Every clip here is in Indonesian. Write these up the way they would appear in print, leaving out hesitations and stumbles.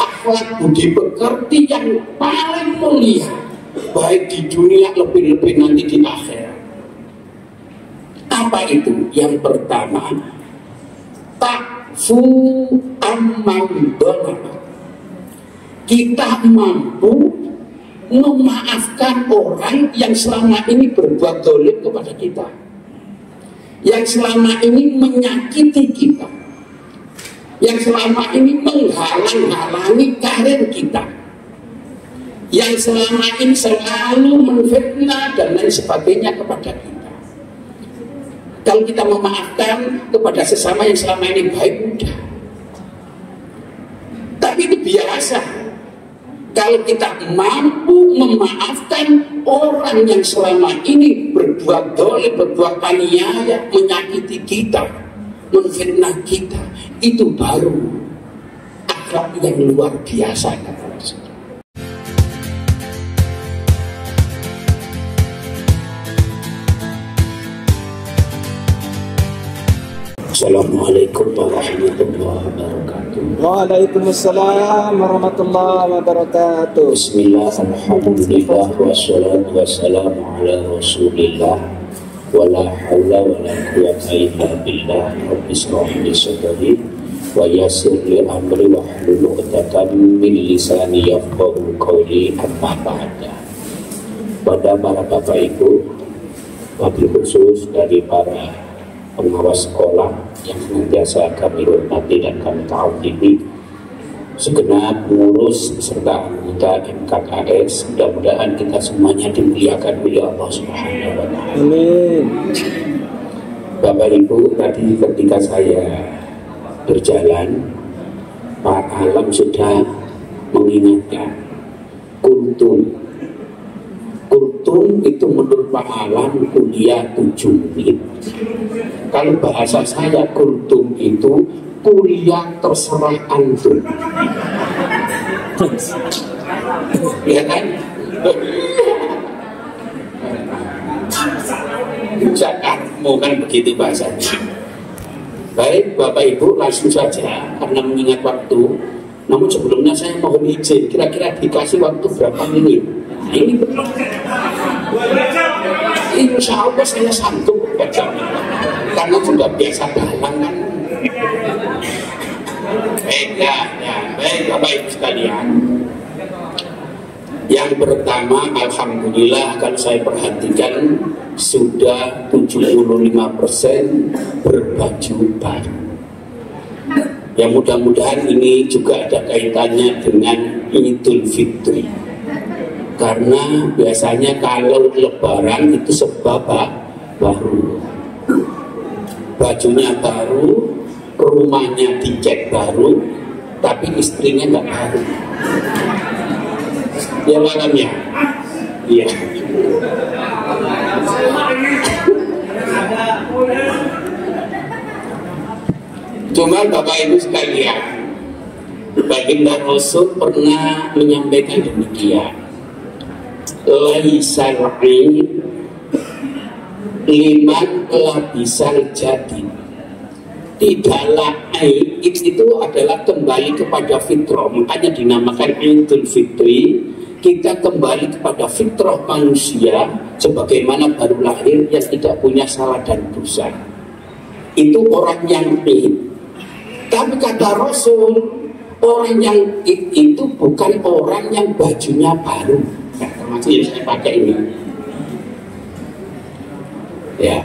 akhlak budi pekerti yang paling mulia, baik di dunia lebih-lebih nanti di akhirat. Apa itu? Yang pertama, takfu amman dolama. Kita mampu memaafkan orang yang selama ini berbuat dolim kepada kita, yang selama ini menyakiti kita, yang selama ini menghalang-halangi karir kita, yang selama ini selalu menfitnah dan lain sebagainya kepada kita. Kalau kita memaafkan kepada sesama yang selama ini baik, mudah. Tapi itu biasa. Kalau kita mampu memaafkan orang yang selama ini berbuat dolim, berbuat aniaya, menyakiti kita, menfitnah kita, itu baru akhlak yang luar biasa. Assalamualaikum warahmatullahi wabarakatuh. Waalaikumsalam warahmatullahi wabarakatuh. Bismillah, alhamdulillah, wassalatu wassalamu ala rasulillah, wala hawla wala quwwata illa billah. Rabbi shrah li sadri wa yassir li amri wahlul 'uqdatam min lisani yafqahu qawli. Amma ba'da. Pada para Bapak Ibu, wabil khusus dari para pengawas sekolah yang senantiasa kami hormati dan kami taati, segenap pengurus serta anggota MKKS, mudah-mudahan kita semuanya dimuliakan oleh Allah Subhanahu wa Ta'ala. Amin. Bapak Ibu, tadi ketika saya berjalan, Pak Alam sudah mengingatkan kultum itu menurut Pak Alam kuliah 7 menit. Kalau bahasa saya, kultum itu kuliah terserah antum. Ya kan? Jakarta kan begitu bahasanya. Baik Bapak Ibu, langsung saja karena mengingat waktu. Namun sebelumnya saya mohon izin, kira-kira dikasih waktu berapa menit? Nah, ini betul. Insya Allah saya sanggup baca, karena sudah biasa dalang kan. Baik Bapak Ibu sekalian. Yang pertama, alhamdulillah kalau saya perhatikan sudah 75% berbaju baru. Ya mudah-mudahan ini juga ada kaitannya dengan Idul Fitri. Karena biasanya kalau lebaran itu sebab baru, bajunya baru, rumahnya dicat baru, tapi istrinya nggak baru. Ya malamnya, iya. Cuma Bapak Ibu sekalian, baginda Rasul pernah menyampaikan demikian. Laisal ain liman labisal jadi. Tidaklah aib itu adalah kembali kepada fitrah. Makanya dinamakan Idul Fitri. Kita kembali kepada fitrah manusia sebagaimana baru lahir yang tidak punya salah dan dosa. Itu orang yang aib. Tapi kata Rasul, orang yang itu bukan orang yang bajunya baru. Nah, termasuk yang saya pakai ini. Ya.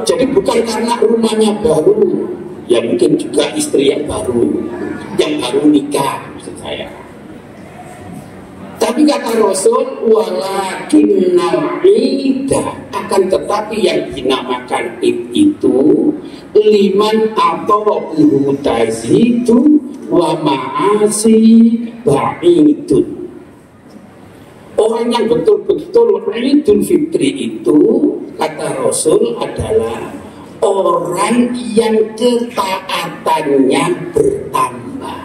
Jadi bukan karena rumahnya baru, ya mungkin juga istri yang baru nikah maksud saya. Tapi kata Rasul, walakinnal ida, akan tetapi yang dinamakan id itu liman atau tazidu wa ma'asi ba'idun. Orang yang betul-betul Idul Fitri itu kata Rasul adalah orang yang ketaatannya bertambah.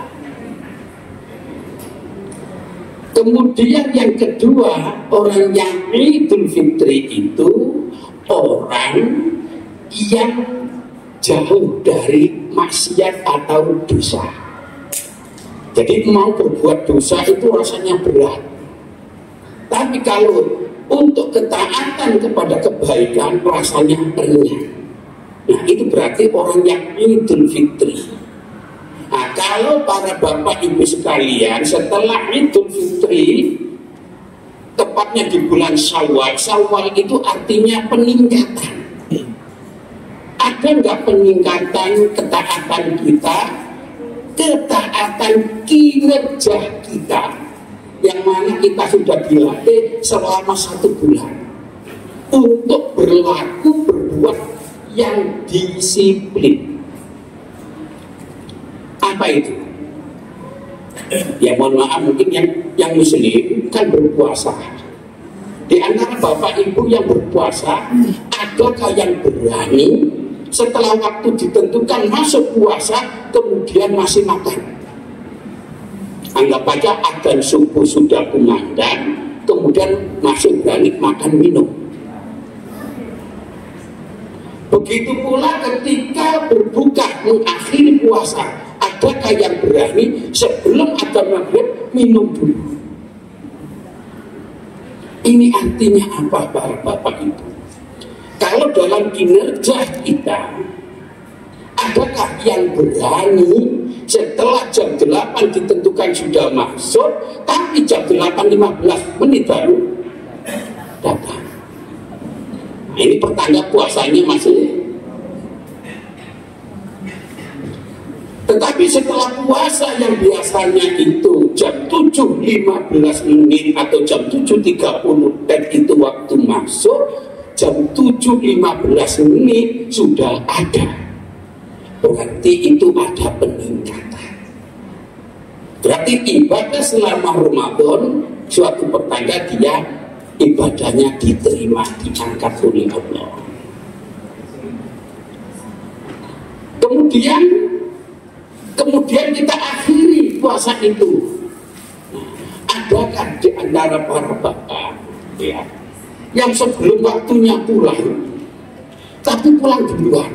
Kemudian yang kedua, orang yang Idul Fitri itu orang yang jauh dari maksiat atau dosa. Jadi mau berbuat dosa itu rasanya berat. Tapi kalau untuk ketaatan kepada kebaikan rasanya ringan. Nah itu berarti orang yang Idul Fitri. Nah kalau para bapak ibu sekalian setelah Idul Fitri, tepatnya di bulan Syawal, Syawal itu artinya peningkatan. Ada nggak peningkatan ketaatan kita? Ketaatan kinerja kita, yang mana kita sudah dilatih selama 1 bulan untuk berlaku berbuat yang disiplin. Apa itu? Ya mohon maaf, mungkin yang muslim kan berpuasa. Di antara bapak ibu yang berpuasa, adakah yang berani setelah waktu ditentukan masuk puasa kemudian masih makan? Anggap aja adzan subuh sudah kumandang, kemudian masih berani makan minum. Begitu pula ketika berbuka mengakhiri puasa, adakah yang berani sebelum adzan maghrib minum dulu? Ini artinya apa para bapak ibu? Kalau dalam kinerja kita, adakah yang berani setelah jam 8 ditentukan sudah masuk, tapi jam 8.15 menit baru datang? Nah, ini pertanda puasanya masih. Tetapi setelah puasa yang biasanya itu jam 7.15 menit atau jam 7.30 dan itu waktu masuk, jam 7.15 menit sudah ada. Berarti itu ada peningkatan. Berarti ibadah selama Ramadan suatu pertanda dia ibadahnya diterima, diangkat oleh Allah. Kemudian kita akhiri puasa itu. Adakah di antara para bapak ya, yang sebelum waktunya pulang, tapi pulang duluan?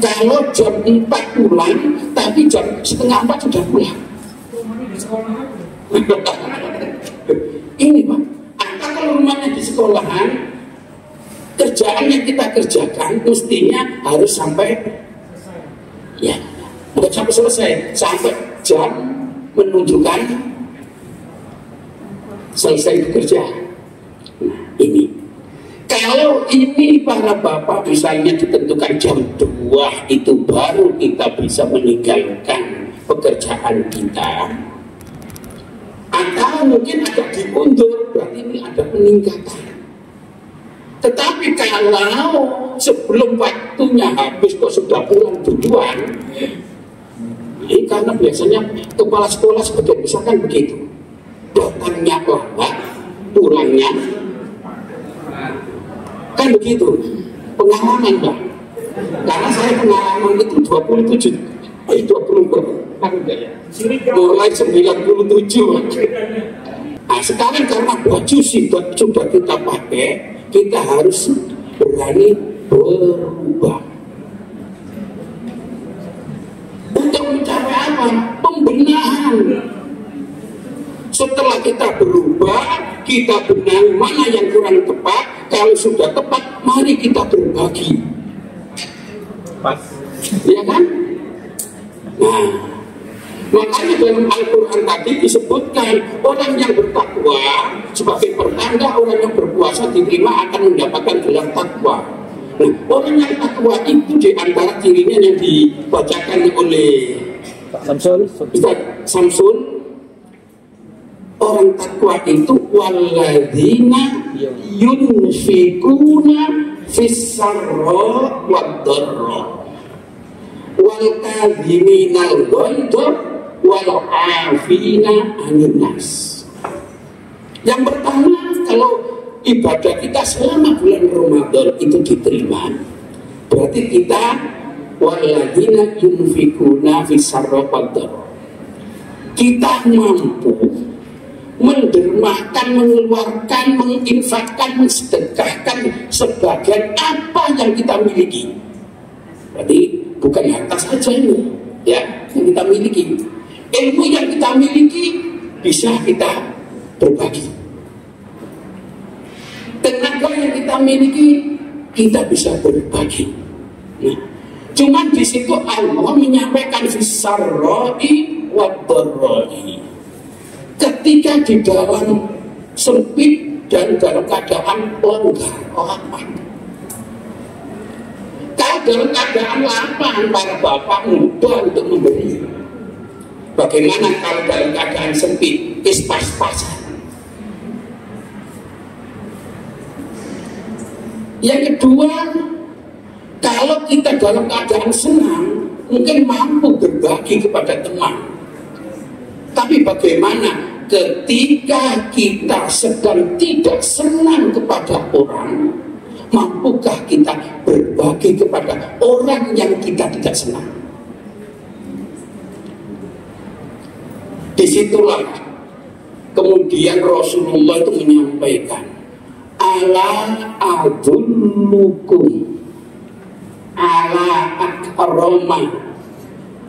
Kalau jam 4 pulang, tapi jam setengah 4 sudah pulang. Ini Pak, atau kalau rumahnya di sekolahan, kerjaan yang kita kerjakan mestinya harus sampai, ya, bukan sampai selesai, sampai jam menunjukkan selesai bekerja. Nah, ini kalau ini para bapak misalnya ditentukan jam 2 itu baru kita bisa meninggalkan pekerjaan kita, atau mungkin ada diundur, berarti ini ada peningkatan. Tetapi kalau sebelum waktunya habis kok sudah pulang duluan, ini karena biasanya kepala sekolah sebagian besar kan begitu, datangnya lambat, pulangnya kan begitu. Pengalaman Pak, karena saya pengalaman itu 27 mulai 97. Nah sekarang karena baju sudah kita pakai, kita harus berani berubah. Untuk mencapai apa? Pembenahan. Setelah kita berubah, kita benahi mana yang kurang tepat. Kalau sudah tepat, mari kita berbagi. Pas. Ya kan? Nah, makanya dalam Al-Quran tadi disebutkan orang yang bertakwa sebagai pertanda orang yang berpuasa diterima akan mendapatkan gelar takwa. Nah, orang yang takwa itu diantara cirinya yang dibacakan oleh Ustaz Samsul, orang takwa itu walladzina yunfikuna fis-sarra wad-dharra wal kadhiminal ghaidha wal 'afina 'anil nas. Yang pertama, kalau ibadah kita selama bulan Ramadan itu diterima, berarti kita walladzina yunfikuna fis-sarra wad-dharra, kita mampu mendermakan, mengeluarkan, menginfakkan, mensedekahkan sebagian apa yang kita miliki. Berarti bukan harta saja ini, ya, yang kita miliki. Ilmu yang kita miliki bisa kita berbagi. Tenaga yang kita miliki kita bisa berbagi. Nah, cuman di situ Allah menyampaikan fisarroi wa dharroi. Ketika di dalam sempit dan dalam keadaan longgar, lapang. Kalau dalam keadaan lapang, para bapak mudah untuk memberi. Bagaimana kalau dalam keadaan sempit, pas-pasan? Yang kedua, kalau kita dalam keadaan senang, mungkin mampu berbagi kepada teman. Tapi bagaimana ketika kita sedang tidak senang kepada orang, mampukah kita berbagi kepada orang yang kita tidak senang? Disitulah kemudian Rasulullah itu menyampaikan, ala adullukum ala akroma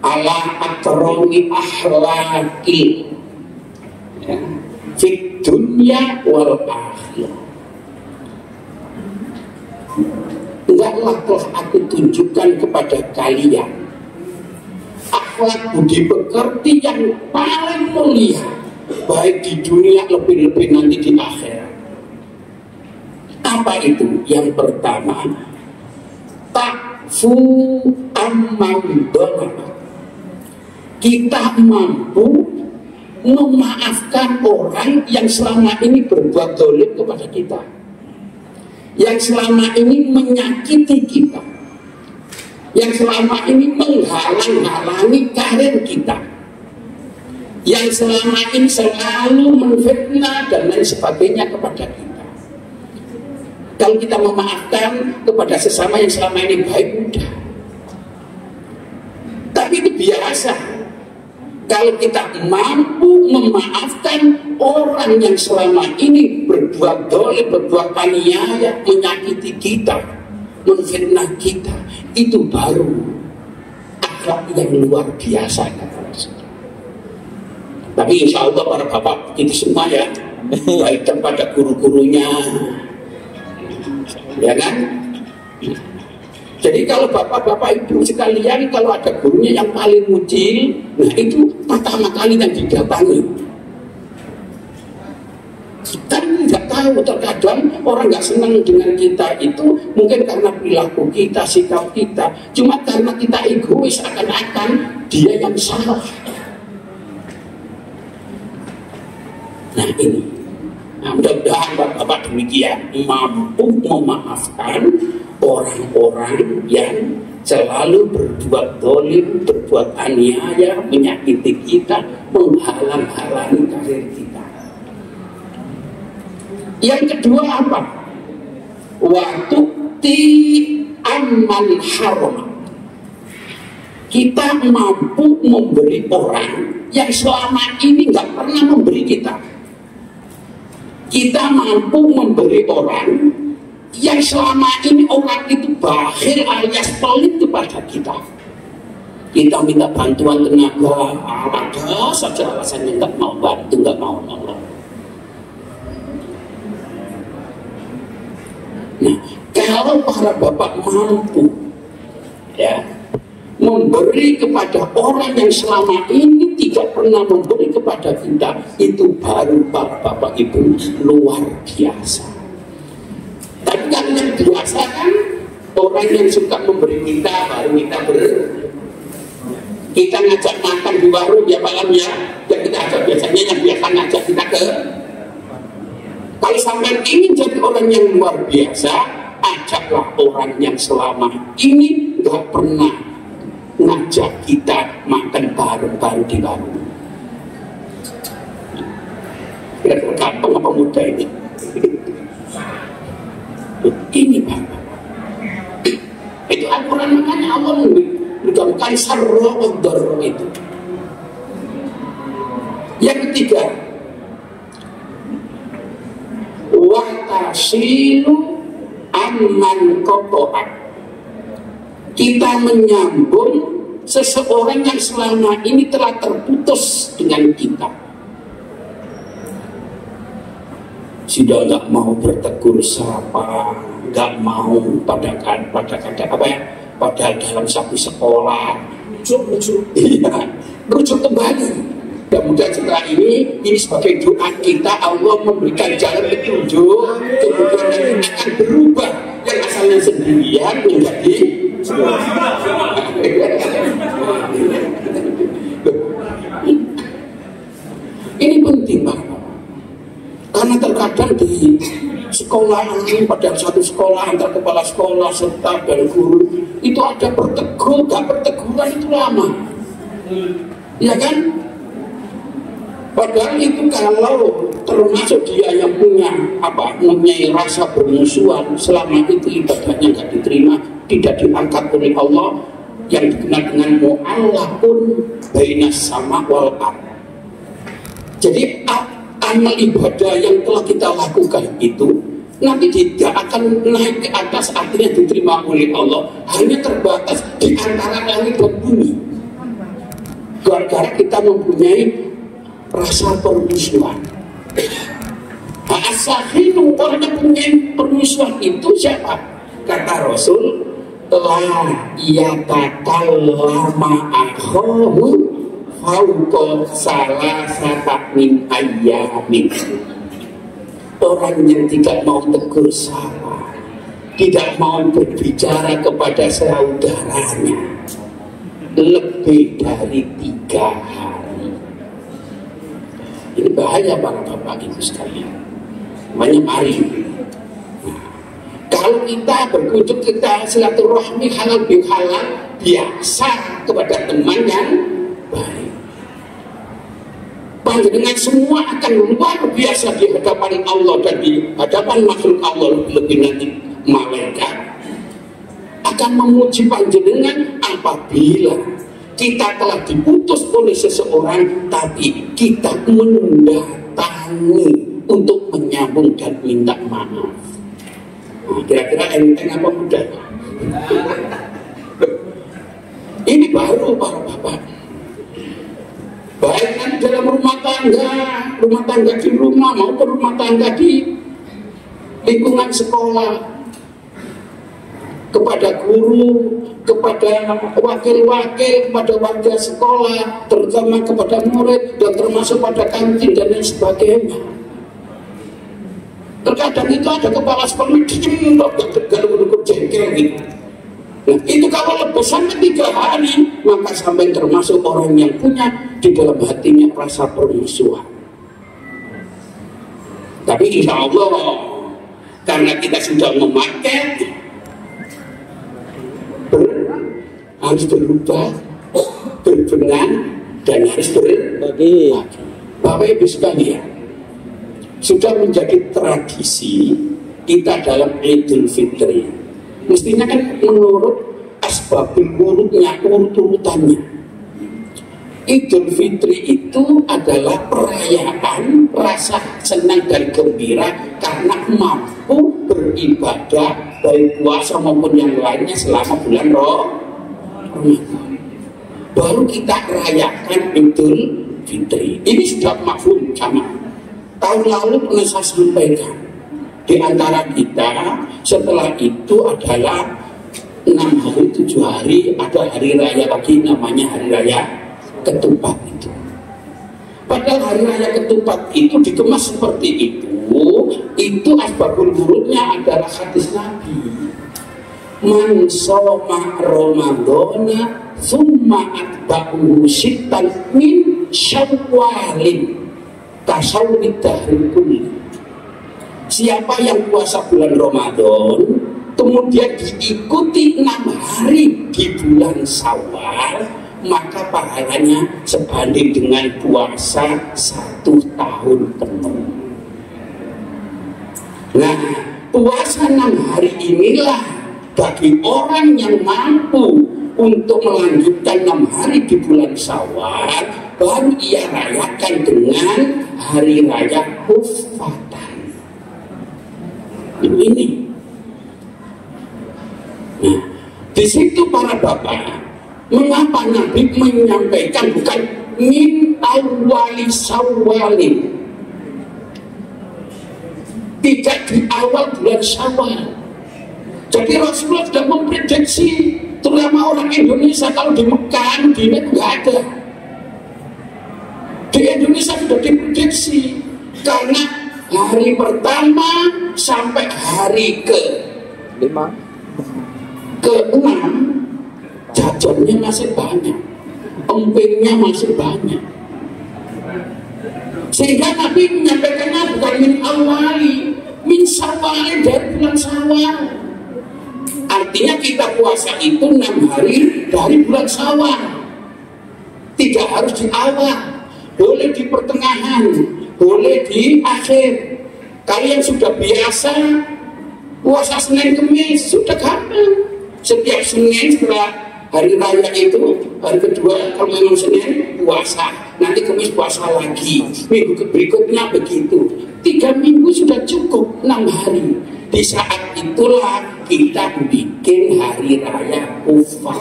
ala akroni akhlaki ya, fit dunya wal akhirah. Enggaklah telah aku tunjukkan kepada kalian akhlak budi pekerti yang paling mulia, baik di dunia lebih-lebih nanti di akhirat. Apa itu? Yang pertama, takfu amman. Kita mampu memaafkan orang yang selama ini berbuat zalim kepada kita, yang selama ini menyakiti kita, yang selama ini menghalang-halangi karir kita, yang selama ini selalu menfitnah dan lain sebagainya kepada kita. Kalau kita memaafkan kepada sesama yang selama ini baik, mudah. Tapi itu biasa. Kalau kita mampu memaafkan orang yang selama ini berbuat dolim, berbuat aniaya, menyakiti kita, menfitnah kita, itu baru akhlak yang luar biasa. Tapi insya Allah para bapak itu semua ya, baik kepada guru-gurunya, ya kan? Jadi kalau bapak-bapak ibu sekalian, kalau ada gurunya yang paling muncul, nah itu pertama kali yang didatangi. Kita tidak tahu, terkadang orang nggak senang dengan kita itu mungkin karena perilaku kita, sikap kita, cuma karena kita egois, akan-akan dia yang salah. Nah ini, nah, mudah-mudahan bapak-bapak demikian mampu memaafkan orang-orang yang selalu berbuat dolim, berbuat aniaya, menyakiti kita, menghalang-halangi karir kita. Yang kedua apa? Waktu aman haram. Kita mampu memberi orang yang selama ini nggak pernah memberi kita. Kita mampu memberi orang yang selama ini orang itu bakhil alias pelit kepada kita. Kita minta bantuan tenaga, ada saja alasannya nggak mau bantu, nggak mau nolong. Nah, kalau para bapak mampu ya memberi kepada orang yang selama ini tidak pernah memberi kepada kita, itu baru para bapak ibu luar biasa. Tapi kan yang biasa kan orang yang suka memberi kita baru kita ngajak makan di warung ya malam ya, yang kita ajak biasanya yang biasa ngajak kita ke. Kalau sampai ingin jadi orang yang luar biasa, ajaklah orang yang selama ini nggak pernah ngajak kita makan bareng-bareng di warung. Kira-kira gampang apa mudah ini? Ini Bapak. Itu Al-Quran, makanya Allah menjauhkan sarro dharro itu. Yang ketiga, wa tasilu amman qata'at. Kita menyambung seseorang yang selama ini telah terputus dengan kita, sudah nggak mau bertegur sapa, nggak mau pada apa ya, pada dalam satu sekolah rujuk kembali. Mudah-mudahan setelah ini sebagai doa kita, Allah memberikan jalan petunjuk, kemudian akan berubah yang asalnya sendirian menjadi ini penting banget, karena terkadang di sekolah ini, pada satu sekolah antar kepala sekolah serta dan guru itu ada bertegur, gak berteguran itu lama, ya kan? Padahal itu kalau termasuk dia yang mempunyai rasa bermusuhan, selama itu ibadahnya nggak diterima, tidak diangkat oleh Allah, yang dikenal dengan mu'allaqun bainas sama wal ard. Jadi amal ibadah yang telah kita lakukan itu nanti tidak akan naik ke atas, akhirnya diterima oleh Allah, hanya terbatas di antara langit dan bumi. Gara-gara kita mempunyai rasa permusuhan. As-sakhinu, orang yang punya permusuhan itu siapa? Kata Rasul, la yatakallama akhahu fauqa salasata min ayyamin. Orang yang tidak mau tegur sapa, tidak mau berbicara kepada saudaranya lebih dari 3 hari. Ini bahaya para bapak ibu sekalian. Makanya mari, kalau kita berkunjung, kita silaturahmi halal bihalal, biasa kepada teman yang baik, panjenengan semua akan luar biasa di hadapan Allah dan di hadapan makhluk Allah, lebih nanti malaikat akan memuji panjenengan apabila kita telah diputus oleh seseorang, tapi kita mendatangi untuk menyambung dan minta maaf. Nah, kira-kira enteng apa mudah? Ini baru para bapak. Baik kan dalam rumah tangga di rumah maupun rumah tangga di lingkungan sekolah, kepada guru, kepada wakil-wakil, kepada warga sekolah, terutama kepada murid, dan termasuk pada kantin dan lain sebagainya. Terkadang itu ada kepala sekolah diem, tegal menunggu jengkel gitu. Nah, itu kalau lebih sampai 3 hari, maka sampai termasuk orang yang punya di dalam hatinya rasa permusuhan. Tapi insya Allah, karena kita sudah memakai, harus berubah, berbenah, dan harus berbagi. Bapak Ibu sekalian, sudah menjadi tradisi kita dalam Idul Fitri. Mestinya kan menurut asbabul wurudnya, urut-urutannya. Idul Fitri itu adalah perayaan rasa senang dan gembira karena mampu beribadah baik puasa maupun yang lainnya selama bulan Ramadan. Baru kita rayakan Idul Fitri. Ini sudah mafhum sama. Tahun lalu pernah saya sampaikan, di antara kita setelah itu adalah 6 hari 7 hari ada hari raya lagi, namanya hari raya ketupat itu. Padahal hari raya ketupat itu dikemas seperti itu asbabul wurudnya adalah hadis Nabi. Man shoma Ramadana summa atba'uhu sittan min syawalin kasawwid dahril kulli. Siapa yang puasa bulan Ramadan kemudian diikuti 6 hari di bulan Syawal, maka pahalanya sebanding dengan puasa 1 tahun penuh. Nah, puasa 6 hari inilah bagi orang yang mampu untuk melanjutkan 6 hari di bulan Syawal, baru ia rayakan dengan hari raya Hufatan. Ini. Nah, di situ para bapak, Mengapa Nabi menyampaikan bukan min awali Syawalin, tidak di awal bulan Syawal? Jadi Rasulullah sudah memprediksi, terutama orang Indonesia, kalau di Mekah, Medina nggak ada. Di Indonesia sudah diprediksi karena hari pertama sampai hari ke-6 jajannya masih banyak, empingnya masih banyak, sehingga Nabi menyampaikannya bukan min awali, min Syawal, dari bulan Syawal. Artinya kita puasa itu 6 hari dari bulan Syawal, tidak harus di awal, boleh di pertengahan, boleh di akhir. Kalian sudah biasa puasa Senin Kemis, sudah gampang. Setiap Senin setelah hari raya itu, hari kedua kalau memang Senin puasa, nanti Kemis puasa lagi, minggu berikutnya begitu. 3 minggu sudah cukup, 6 hari. Di saat itulah kita bikin hari raya Kufah.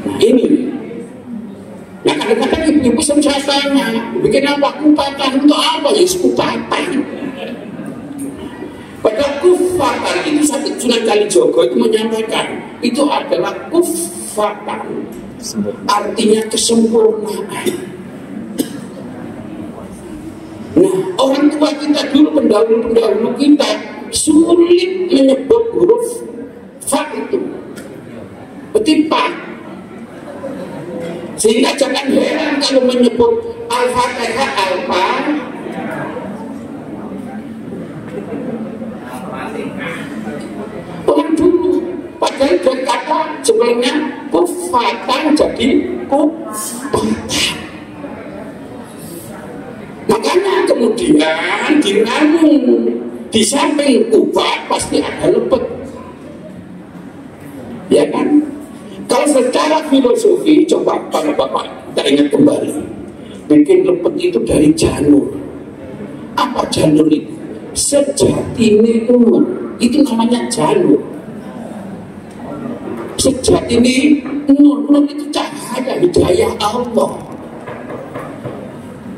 Nah ini, nah kadang-kadang ibu-ibu saya tanya, bikin apa kupatan, untuk apa ya kupatan? Pada kufatan itu Sunan Kalijogo itu menyampaikan itu adalah kufatan, artinya kesempurnaan. Nah, orang tua kita dulu, pendahulu kita sulit menyebut huruf fa itu, petipa, sehingga jangan heran kalau menyebut Al-Fatihah alfa. Orang dulu padahal dari kata sebelumnya kufatan jadi kufatan. Makanya kemudian diramu, di samping kufat pasti ada lepet, ya kan? Kalau secara filosofi, coba para bapak kita ingat kembali, bikin lepet itu dari janur. Apa janur itu? Sejati nur, itu namanya janur. Sejati nur itu cahaya hidayah Allah.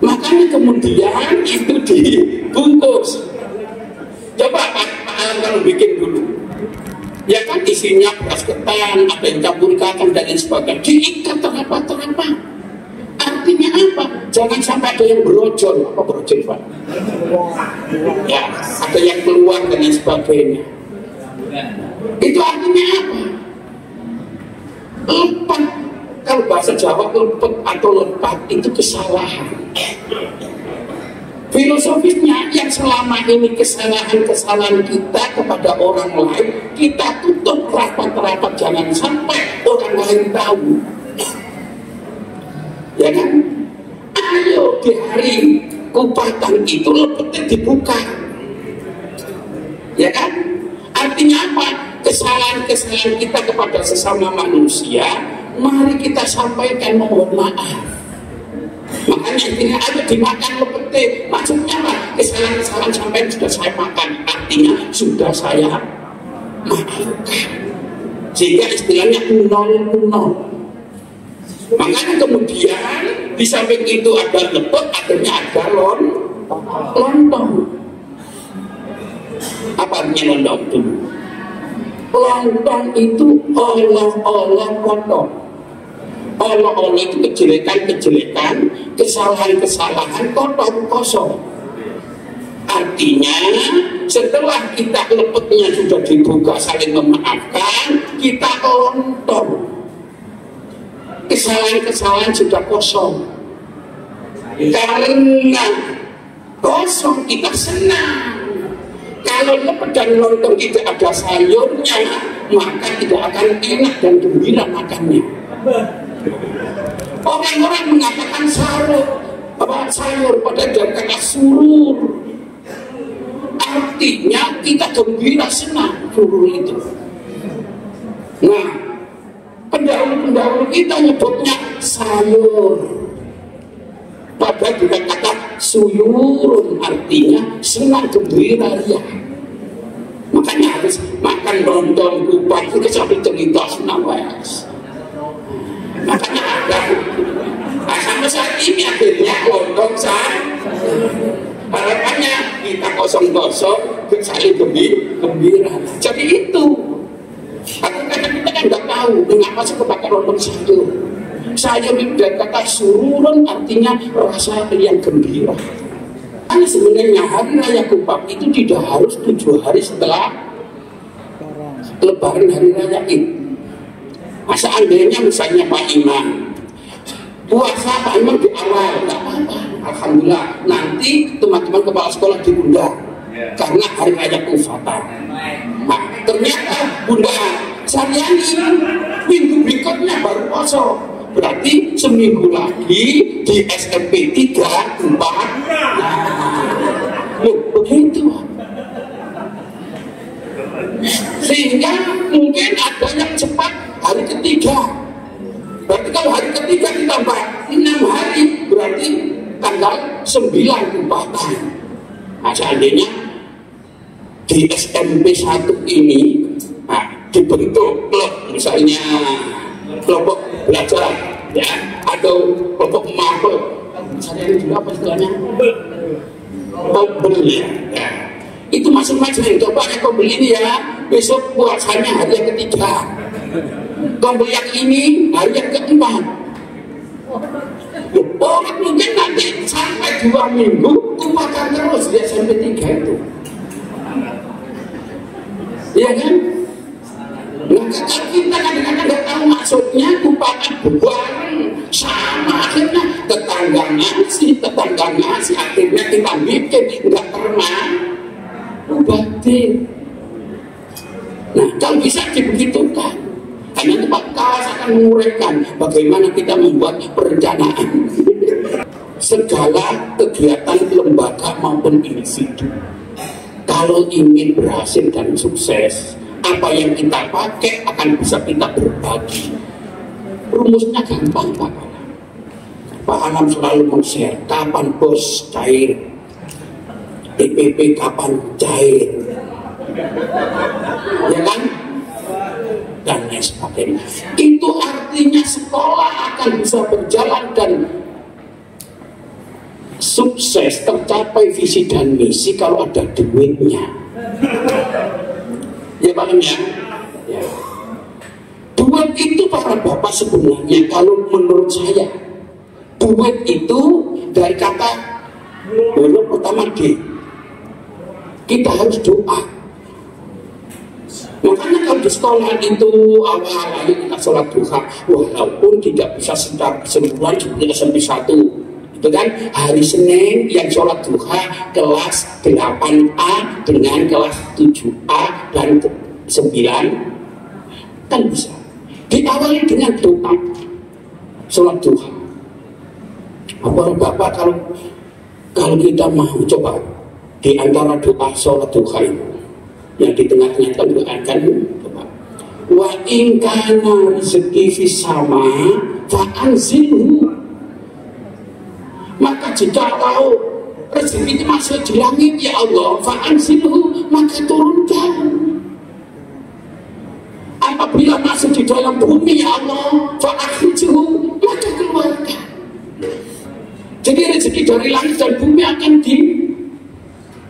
Makanya kemudian itu dibungkus. Coba Pak kalau bikin dulu, ya kan isinya beras ketan, ada yang campur kacang dan lain sebagainya, diikat terapa. Artinya apa? Jangan sampai ada yang berojol. Apa berojol, Pak? Ya, ada yang keluar dan lain sebagainya. Itu artinya apa? Lepat. Kalau bahasa Jawa lepet atau lepat itu kesalahan. Filosofisnya yang selama ini kesalahan kita kepada orang lain, kita tutup rapat-rapat, jangan sampai orang lain tahu. Ya kan? Ayo di hari kupatan itu lepetnya dibuka. Ya kan? Artinya apa? Kesalahan-kesalahan kita kepada sesama manusia, mari kita sampaikan, mohon maaf. Makanya intinya ada dimakan lepetnya. Maksudnya apa? Kesalahan-kesalahan sampai sudah saya makan, artinya sudah saya maafkan. Sehingga istilahnya 0-0. Makanya kemudian di samping itu ada lepet, akhirnya ada lontong. Apa artinya lontong dulu? Lontong itu oleh-oleh kotor. Oleh-oleh itu kejelekan, kesalahan-kesalahan, kotor kosong. Artinya setelah kita lepetnya sudah dibuka, saling memaafkan, kita lontong. Kesalahan-kesalahan sudah kosong. Karena kosong kita senang. Kalau lepet dan lontong tidak ada sayurnya, maka tidak akan enak dan gembira makannya. Orang-orang mengatakan sayur pada kata surur. Artinya kita gembira, senang surur itu. Nah, pendahulu-pendahulu kita nyebutnya sayur, padahal juga kata suyurun, artinya senang gembira ya. Makanya harus makan lontong kupat itu sampai cengitos nawas. Makanya ada sampai saat ini akhirnya lontong harapannya kita kosong-kosong saling gembira. Jadi itu aku kita kan nggak tahu mengapa saya pakai lontong sayur. Saya dari kata sururun artinya rasa yang gembira. Karena sebenarnya hari raya Kupang itu tidak harus 7 hari setelah Lebaran hari raya itu. Seandainya misalnya Pak Imam puasa Pak Imam di awal, nggak apa-apa. Alhamdulillah. Nanti teman-teman kepala sekolah diundang karena hari raya Kufatan. Nah, ternyata Bunda Saryani minggu berikutnya baru kosong. Berarti seminggu lagi di SMP 3, 4. Loh, begitu. Sehingga mungkin ada yang cepat hari ketiga. Berarti kalau hari ketiga ditambah 6 hari, berarti tanggal 9 Kupatan. Nah, seandainya di SMP 1 ini dibentuk klub, misalnya kelompok belajar ya, atau kelompok mabel, misalnya ini juga apa istilahnya? Kobel ya. Itu masing-masing coba kobel ini ya, besok puasanya hari yang ketiga, kobel yang ini hari yang keempat. Oh mungkin nanti sampai 2 minggu Kupatan terus dia sampai 3 itu, iya kan? Nah, kita kadang-kadang nggak tahu maksudnya Kupatan bareng sama, akhirnya tetangga ngasih akhirnya kita bikin nggak pernah batin. Nah, kalau bisa dibegitukan, karena itu Pak Kas akan menguraikan bagaimana kita membuat perencanaan segala kegiatan lembaga maupun individu. Kalau ingin berhasil dan sukses, apa yang kita pakai akan bisa kita berbagi. Rumusnya gampang Pak. Pak Anam selalu men-share kapan bos cair, DPP kapan cair, ya kan? Dan lain sebagainya. Itu artinya sekolah akan bisa berjalan dan sukses tercapai visi dan misi kalau ada duitnya. Ya Pak ya. Duit itu para bapak sebenarnya kalau menurut saya, duit itu dari kata huruf pertama D. Kita harus doa. Makanya kalau di sekolah itu awal-awal kita sholat duha, walaupun tidak bisa secara keseluruhan seperti SMP 1, itu kan hari Senin yang sholat duha kelas 8A dengan kelas 7A dan 9 kan bisa diawali dengan doa sholat duha. Apa Bapak kalau kita mau coba di antara doa sholat duha itu yang di tengah-tengah kita doakan coba, wa in kana rizqi fis sama fa anzilhu, maka jika kau rezeki itu masuk di langit ya Allah, fa anzilhu, maka turunkan. Apabila masuk di dalam bumi ya Allah, fa akhrijhu, maka keluarkan. Jadi rezeki dari langit dan bumi akan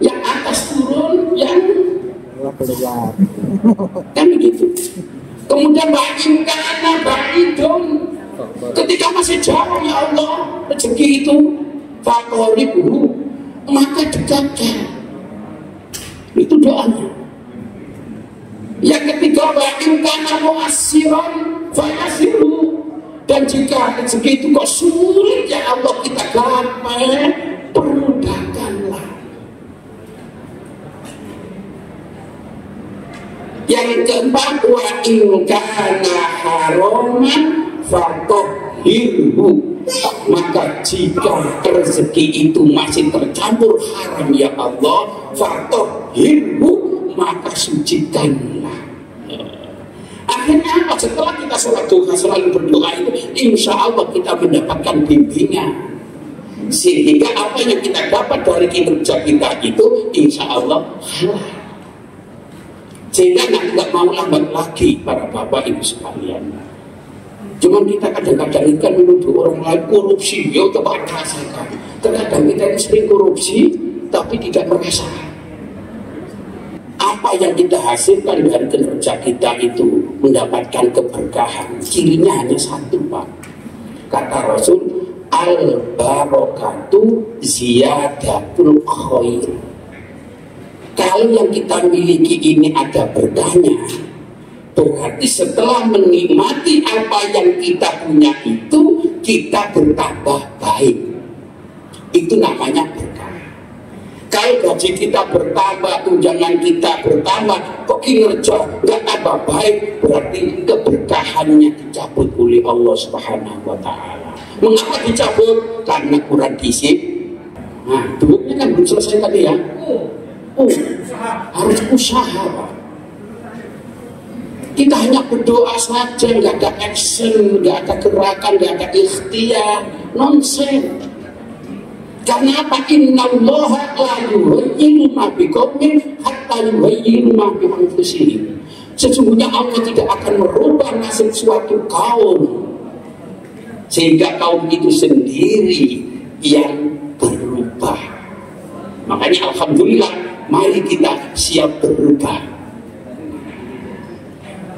yang atas turun, yang keluar. Kan begitu. Kemudian karena ba'idun, ketika masih jauh ya Allah rezeki itu fakoribu, maka dekatkan. Itu doanya. Yang ketiga karena mu'assiran fayasiru, dan jika rezeki itu kok sulit ya Allah kita gapai, permudahkanlah. Yang keempat wa in kana haraman fatahhirhu, maka jika rezeki itu masih tercampur haram ya Allah, fatahhirhu, maka sucikanlah. Akhirnya apa? Setelah kita sholat duha selalu berdoa itu, insya Allah kita mendapatkan bimbingan, sehingga apa yang kita dapat dari kinerja kita itu insya Allah halal. Sehingga nggak mau lambat lagi para bapak ibu sekalian. Cuman kita kadang-kadang kan menuduh orang lain korupsi, ya coba rasakan. Terkadang kita ini sering korupsi, tapi tidak merasa. Apa yang kita hasilkan dari kerja kita itu mendapatkan keberkahan. Cirinya hanya satu, Pak. Kata Rasul, al-barakatu ziyadatul khair. Kalau yang kita miliki ini ada berkahnya, berarti setelah menikmati apa yang kita punya itu, kita bertambah baik. Itu namanya berkah. Kalau gaji kita bertambah, tunjangan kita bertambah, kok kinerja nggak tambah baik, berarti keberkahannya dicabut oleh Allah Subhanahu wa Ta'ala. Mengapa dicabut? Karena kurang disiplin. Nah, dulunya kan belum selesai tadi ya. Harus usaha, Pak. Kita hanya berdoa saja, nggak ada action, nggak ada gerakan, nggak ada ikhtiar, nonsen. Karena apa? Innallaha la yughayyiru ma biqaumin hatta yughayyiru ma bi anfusihim. Sesungguhnya Allah tidak akan merubah nasib suatu kaum sehingga kaum itu sendiri yang berubah. Makanya alhamdulillah, mari kita siap berubah.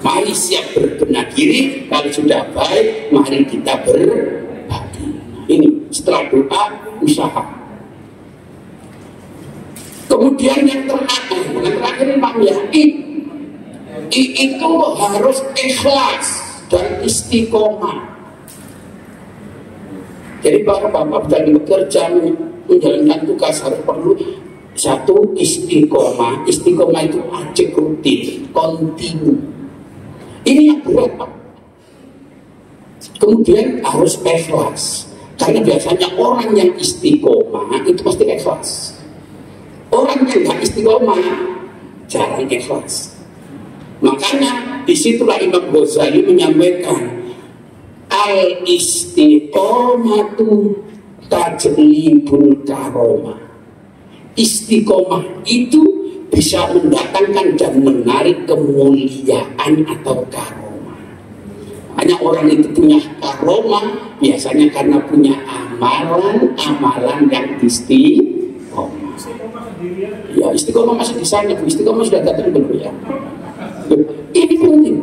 Mari siap berbenah diri. Kalau sudah baik, mari kita berbagi. Ini setelah doa, usaha. Kemudian yang terakhir Imam Yahya, itu harus ikhlas dan istiqomah. Jadi para bapak dan bekerja menjalankan tugas harus perlu satu, istiqomah. Istiqomah itu ajak rutin, kontinu. Ini yang berat, Pak. Kemudian harus ikhlas. Karena biasanya orang yang istiqomah itu pasti ikhlas. Orang yang nggak istiqomah jarang ikhlas. Makanya disitulah Imam Ghazali menyampaikan al-istiqomatu tajlibul karomah. Istiqomah itu bisa mendatangkan dan menarik kemuliaan atau karomah. Hanya orang itu punya karomah biasanya karena punya amalan yang istiqomah. Ya, istiqomah masih di sana, Bu. Istiqomah sudah datang belum ya? Ini penting.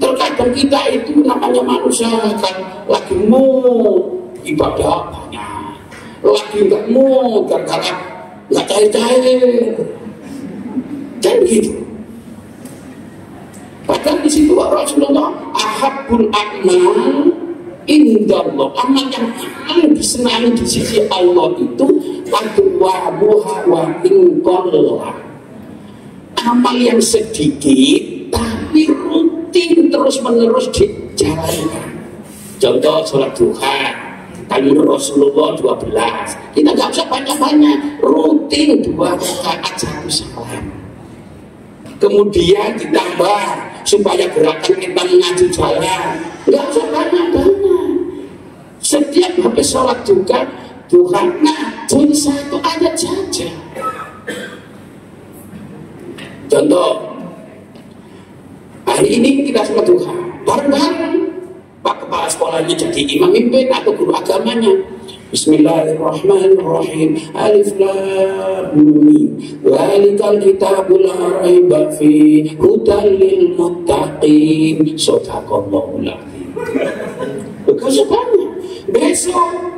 Terkadang kita itu namanya manusia kan lagi mau ibadah banyak, lagi nggak mau gara-gara nggak cair-cair, dan gitu. Padahal di situ Rasulullah ahabbul a'mal indallah, amal yang paling disenangi di sisi Allah itu adwamuha wa inqalla. Amal yang sedikit tapi rutin terus menerus dijalankan. Contoh sholat duha, kalau Rasulullah 12, kita nggak usah banyak-banyak, rutin 2 rakaat 1 salam. Kemudian ditambah supaya gerakan kita mengaji jalan, nggak usah banyak-banyak. Setiap habis sholat juga duha, nah jadi 1 ayat saja. Contoh, hari ini kita sholat duha, bareng-bareng Pak Kepala Sekolahnya jadi imam mimpin atau guru agamanya. Bismillahirrahmanirrahim. Alif lam mim. Zalikal kitabul la raiba fi hudal lil muttaqin. Shadaqallahul azim. Begitu banyak. Besok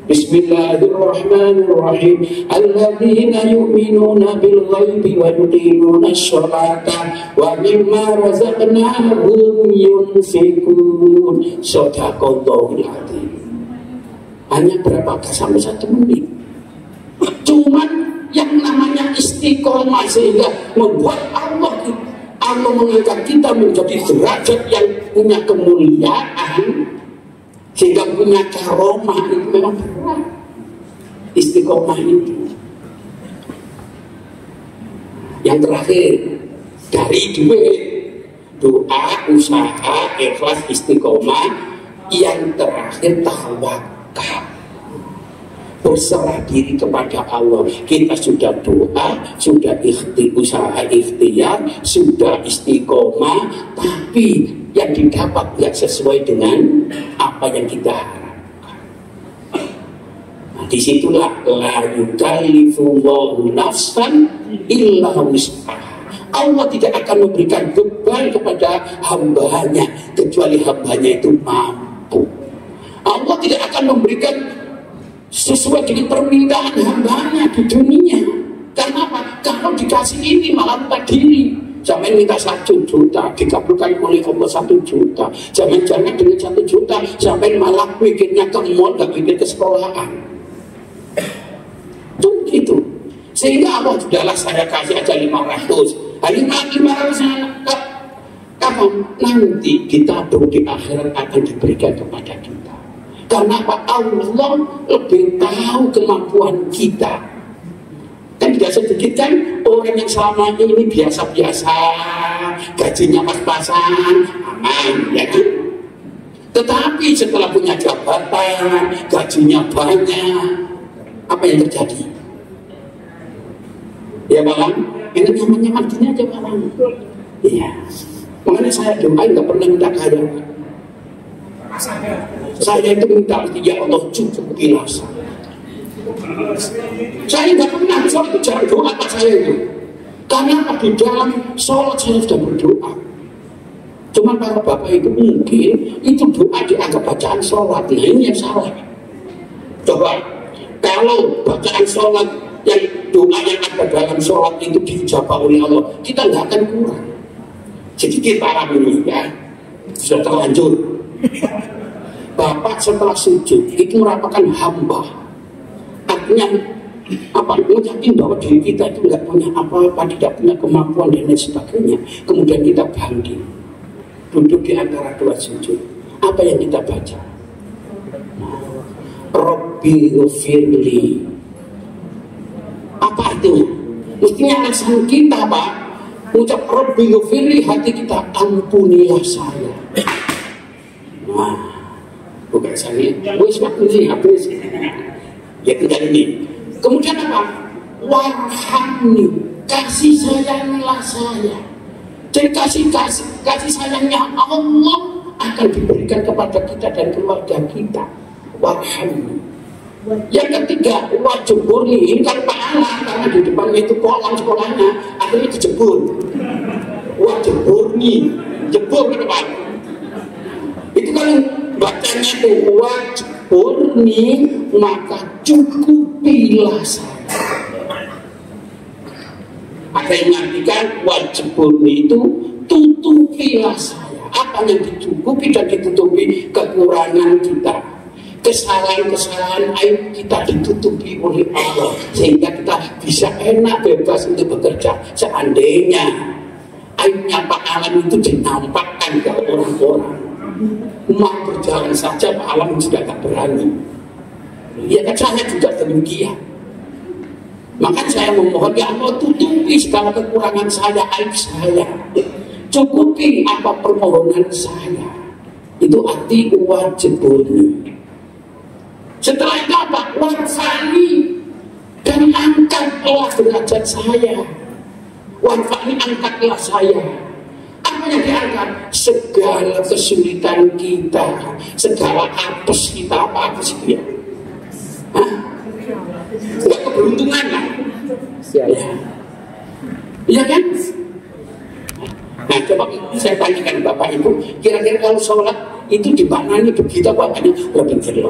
Bismillahirrahmanirrahim. Alladzina yu'minuna bil ghaibi wa yuqimuna sholata wa mimma razaqnahum yunfikun. Shadaqallahul azim. Hanya berapa sampai 1 menit. Cuman yang namanya istiqomah sehingga membuat Allah mengangkat kita menjadi derajat yang punya kemuliaan, sehingga punya karomah, itu memang berat. Istiqomah itu. Yang terakhir dari doa, usaha, ikhlas, istiqomah. Yang terakhir tawakal. berserah diri kepada Allah. Kita sudah doa, sudah usaha ikhtiar, sudah istiqomah, tapi yang didapat tidak sesuai dengan apa yang kita harapkan. Nah, disitulah la yukallifullahu nafsan illa wus'aha. Allah tidak akan memberikan beban kepada hambanya kecuali hambanya itu mampu. Allah tidak akan memberikan sesuai dengan permintaan hambanya di dunia. Karena apa? Kalau dikasih ini malah lupa diri. Jangan minta 1 juta dikabulkan oleh Allah 1 juta. Jangan-jangan dengan 1 juta sampai malah mikirnya ke mall, gak mikir ke sekolahan. Itu gitu. Sehingga Allah sudahlah saya kasih aja 500. 500 kapan? Nanti kita baru di akhirat akan diberikan kepada kita. Karena apa? Allah lebih tahu kemampuan kita. Kan tidak sedikit kan orang yang selama ini biasa-biasa, gajinya pas-pasan, aman, ya kan? Tetapi setelah punya jabatan, gajinya banyak, apa yang terjadi? Ya Bang, ini nyaman-nyaman gini aja Bang. Iya. Makanya saya doain nggak pernah minta kaya. Saya itu minta ya Allah cukupilah saya nggak pernah bisa bicara doa apa saya itu karena di dalam sholat saya sudah berdoa. Cuma para bapak itu mungkin itu doa dianggap bacaan sholat. Nah ini yang salah. Coba kalau bacaan sholat yang doa yang ada dalam sholat itu dijawab oleh Allah, kita nggak akan kurang. Sedikit para ini ya sudah terlanjur. Bapak setelah sujud itu merupakan hamba. Artinya apa? Menyakin bahwa diri kita itu nggak punya apa-apa, tidak punya kemampuan dan lain sebagainya. Kemudian kita bangkit, duduk di antara 2 sujud. Apa yang kita baca? Rabbi ghfirli. Apa artinya? Mestinya alasan kita Pak ucap Rabbi ghfirli, hati kita ampunilah saya. Nah, bukan saya, wis waktu ini habis. Ya tinggal ini. Kemudian apa? Warhamni, kasih sayanglah saya. Jadi kasih sayangnya Allah akan diberikan kepada kita dan keluarga kita. Warhamni. Yang ketiga, wajburni. Ini kan pahala karena di depannya itu kolam sekolahnya, akhirnya dijebur. Wajburni, jebur ke depan. Itu kan bacanya itu wajburni, maka cukupilah saya. Ada yang mengartikan wajburni itu tutupilah saya. Apa yang dicukupi dan ditutupi? Kekurangan kita, kesalahan-kesalahan aib kita ditutupi oleh Allah sehingga kita bisa enak bebas untuk bekerja. Seandainya aibnya Pak Alam itu dinampakkan ke orang-orang, mau berjalan saja Pak Alam sudah tak berani. Ya kan saya juga demikian. Maka saya memohon ya Allah tutupi segala kekurangan saya, aib saya, cukupi apa permohonan saya. Itu arti wajibuni. Setelah itu apa? Warfani, dan angkatlah derajat saya. Warfani, angkatlah saya. Apa yang diangkat? Segala kesulitan kita, segala apes kita, apa sih dia? Enggak keberuntungan kan? Ya. Iya kan? Nah coba saya tanyakan Bapak Ibu, kira-kira kalau sholat itu dimaknani begitu bapaknya lebih terlalu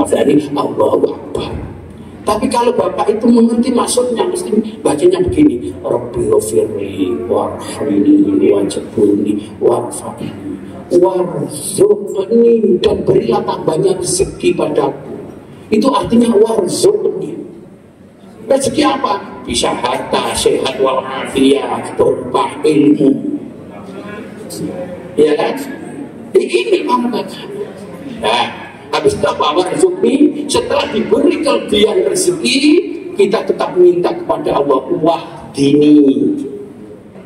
dari Allahu Akbar. Tapi kalau Bapak itu mengerti maksudnya, mesti bacanya begini: Rabbi ghfirli warhamni wajburni warfa'ni warzuqni, dan berilah tambahnya rezeki padaku. Itu artinya warzuqni. Rezeki apa? Bisa harta, sehat walafiat, berupa ilmu. Ya kan? Ini mana? Nah, habis itu apa? Warzuqni, setelah diberi kelebihan rezeki, kita tetap minta kepada Allah, wahdini,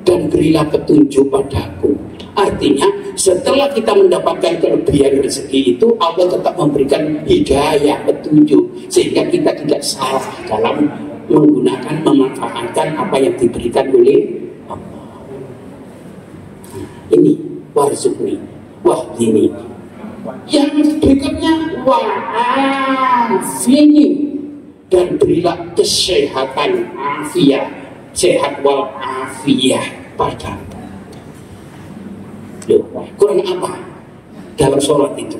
dan berilah petunjuk padaku. Artinya setelah kita mendapatkan kelebihan rezeki itu, Allah tetap memberikan hidayah, petunjuk, sehingga kita tidak salah dalam menggunakan, memanfaatkan apa yang diberikan oleh Allah. Ini warzuqni wahdini. Yang berikutnya wa'afini, dan berilah kesehatan afiat, sehat wal afiat padamu. Loh, kurang apa dalam sholat itu?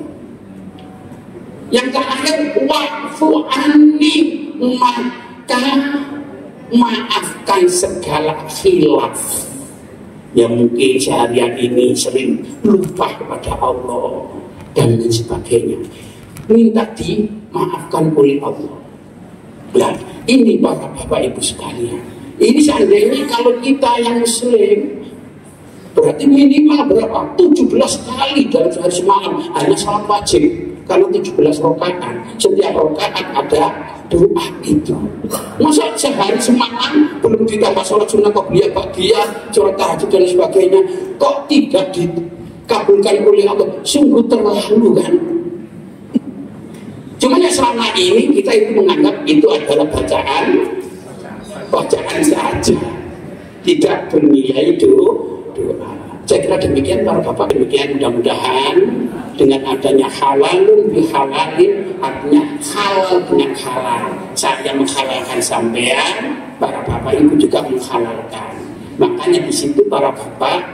Yang terakhir wa'fu anni, maka maafkan segala khilaf yang mungkin seharian ini sering lupa kepada Allah dan lain sebagainya, minta dimaafkan oleh Allah. Nah, ini para bapak ibu sekalian, ini seandainya kalau kita yang muslim, berarti minimal berapa? 17 kali dalam sehari semalam hanya salat wajib. Kalau 17 rakaat, setiap rakaat ada doa itu. Masa sehari semalam belum ditambah sholat sunnah qabliyah, ba'diyah, sholat tahajud dan sebagainya, kok tidak dikabulkan oleh Allah? Sungguh terlalu kan? Cuma ya selama ini kita itu menganggap itu adalah bacaan saja, tidak bernilai doa. Saya kira demikian para bapak, demikian mudah-mudahan dengan adanya halalun bihalalin, artinya halal dengan halal, saya menghalalkan sampean, para bapak ibu juga menghalalkan. Makanya di situ para bapak,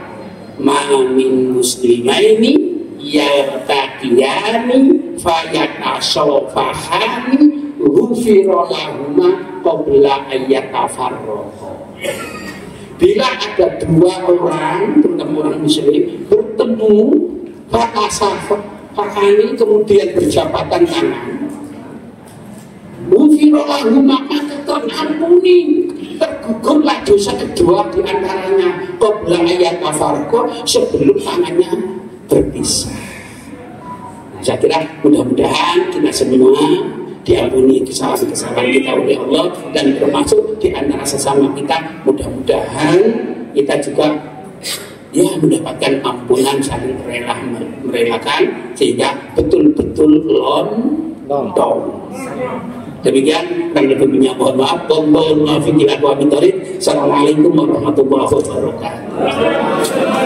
ma min muslimaini yartaqiyani fayatasawfahani ghufira lahuma qabla ayyatafarraqa. Bila ada dua orang, terutama orang muslim, bertemu fakasafahani, kemudian berjabatan tangan, ghufira maka terampuni, tergugurlah dosa kedua di antaranya qabla ayyatafarraqa, sebelum tangannya berpisah. Saya kira mudah-mudahan kita semua diampuni kesalahan-kesalahan kita oleh Allah, dan termasuk di antara sesama kita, mudah-mudahan kita juga ya mendapatkan ampunan, saling merelakan, sehingga betul-betul lontong. Demikian dan lebihnya mohon maaf. Assalamualaikum warahmatullahi wabarakatuh.